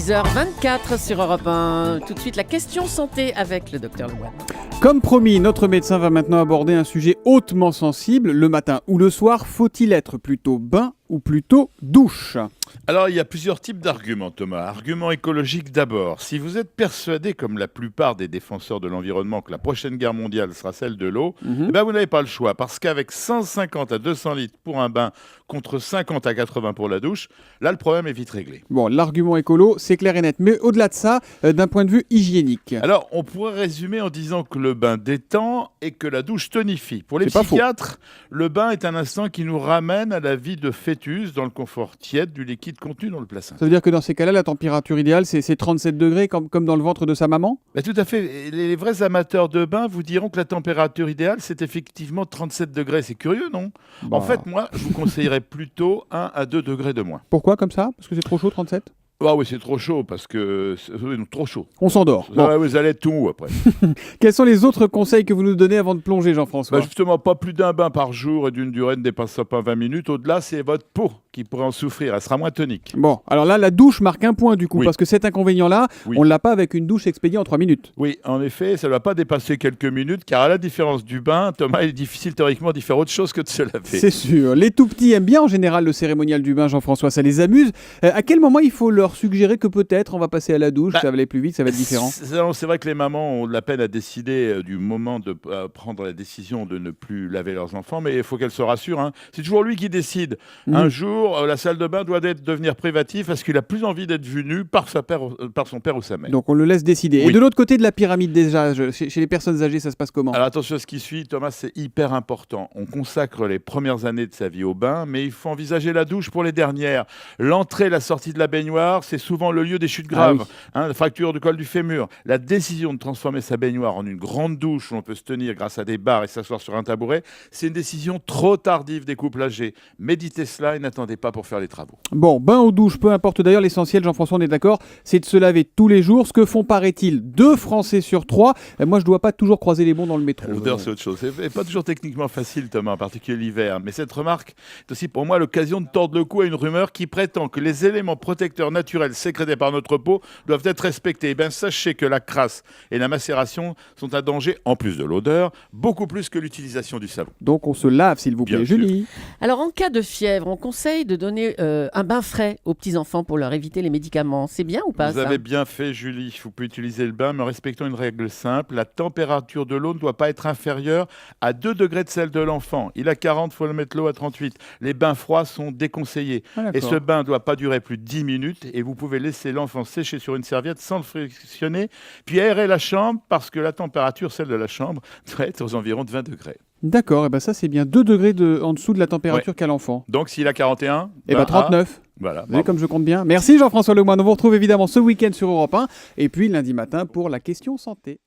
6h24 sur Europe 1. Tout de suite, la question santé avec le docteur Lemoine. Comme promis, notre médecin va maintenant aborder un sujet hautement sensible. Le matin ou le soir, faut-il être plutôt bain ou plutôt douche ? Alors, il y a plusieurs types d'arguments, Thomas. Argument écologique d'abord. Si vous êtes persuadé, comme la plupart des défenseurs de l'environnement, que la prochaine guerre mondiale sera celle de l'eau, eh ben vous n'avez pas le choix. Parce qu'avec 150 à 200 litres pour un bain contre 50 à 80 pour la douche, là, le problème est vite réglé. Bon, l'argument écolo, c'est clair et net. Mais au-delà de ça, d'un point de vue hygiénique. Alors, on pourrait résumer en disant que le bain détend et que la douche tonifie. Pour les C'est pas faux. psychiatres, le bain est un instant qui nous ramène à la vie de fœtus dans le confort tiède du liquide contenu dans le placenta. Ça veut dire que dans ces cas-là, la température idéale, c'est 37 degrés, comme dans le ventre de sa maman ? Bah, tout à fait. Et les vrais amateurs de bain vous diront que la température idéale, c'est effectivement 37 degrés. C'est curieux, non ? Bah. En fait, moi, je vous conseillerais plutôt 1 à 2 degrés de moins. Pourquoi comme ça ? Parce que c'est trop chaud, 37 ? Ah oui, c'est trop chaud, parce que... non, trop chaud. On s'endort. Bon. Ah, vous allez être tout mou après. Quels sont les autres conseils que vous nous donnez avant de plonger, Jean-François ? Bah, justement, pas plus d'un bain par jour et d'une durée ne dépassant pas 20 minutes. Au-delà, c'est votre peau qui pourrait en souffrir. Elle sera moins tonique. Bon, alors là, la douche marque un point du coup, Oui. parce que cet inconvénient-là, Oui. on ne l'a pas avec une douche expédiée en 3 minutes. Oui, en effet, ça ne va pas dépasser quelques minutes, car à la différence du bain, Thomas, il est difficile théoriquement d'y faire autre chose que de se laver. C'est sûr. Les tout-petits aiment bien en général le cérémonial du bain, Jean-François, ça les amuse. À quel moment il faut leur suggérer que peut-être on va passer à la douche, ça va aller plus vite, ça va être différent ? C'est vrai que les mamans ont de la peine à décider du moment de prendre la décision de ne plus laver leurs enfants, mais il faut qu'elles se rassurent. Hein. C'est toujours lui qui décide. Un jour, la salle de bain doit devenir privative parce qu'il a plus envie d'être vu nu par son père ou sa mère. Donc on le laisse décider. Et Oui. de l'autre côté de la pyramide des âges, chez les personnes âgées, ça se passe comment ? Alors attention à ce qui suit, Thomas, c'est hyper important. On consacre les premières années de sa vie au bain, mais il faut envisager la douche pour les dernières. L'entrée et la sortie de la baignoire, c'est souvent le lieu des chutes graves. oui. La fracture du col du fémur. La décision de transformer sa baignoire en une grande douche où on peut se tenir grâce à des barres et s'asseoir sur un tabouret, c'est une décision trop tardive des couples âgés. Méditez cela et n'attendez pas pour faire les travaux. Bon, bain ou douche, peu importe d'ailleurs, l'essentiel, Jean-François, on est d'accord, c'est de se laver tous les jours, ce que font, paraît-il, 2 Français sur 3. Moi, je dois pas toujours croiser les bons dans le métro. L'odeur, c'est autre chose. C'est pas toujours techniquement facile, Thomas, en particulier l'hiver. Mais cette remarque est aussi pour moi l'occasion de tordre le cou à une rumeur qui prétend que les éléments protecteurs naturels sécrétés par notre peau doivent être respectés. Eh bien, sachez que la crasse et la macération sont un danger, en plus de l'odeur, beaucoup plus que l'utilisation du savon. Donc on se lave, s'il vous plaît. Bien sûr. Julie ? Alors, en cas de fièvre, on conseille de donner un bain frais aux petits-enfants pour leur éviter les médicaments. C'est bien ou pas, Vous ça ? avez bien fait, Julie. Vous pouvez utiliser le bain, mais en respectant une règle simple. La température de l'eau ne doit pas être inférieure à 2 degrés de celle de l'enfant. Il a 40, il faut le mettre l'eau à 38. Les bains froids sont déconseillés. Ah, Et d'accord. ce bain ne doit pas durer plus de 10 minutes. Et vous pouvez laisser l'enfant sécher sur une serviette sans le frictionner. Puis aérer la chambre parce que la température, celle de la chambre, doit être aux environs de 20 degrés. D'accord, et ben ça c'est bien 2 degrés en dessous de la température qu'a l'enfant. Donc s'il a 41, Et ben 39. Voilà. Vous voyez comme je compte bien. Merci Jean-François Lemoine. On vous retrouve évidemment ce week-end sur Europe 1 et puis lundi matin pour la question santé.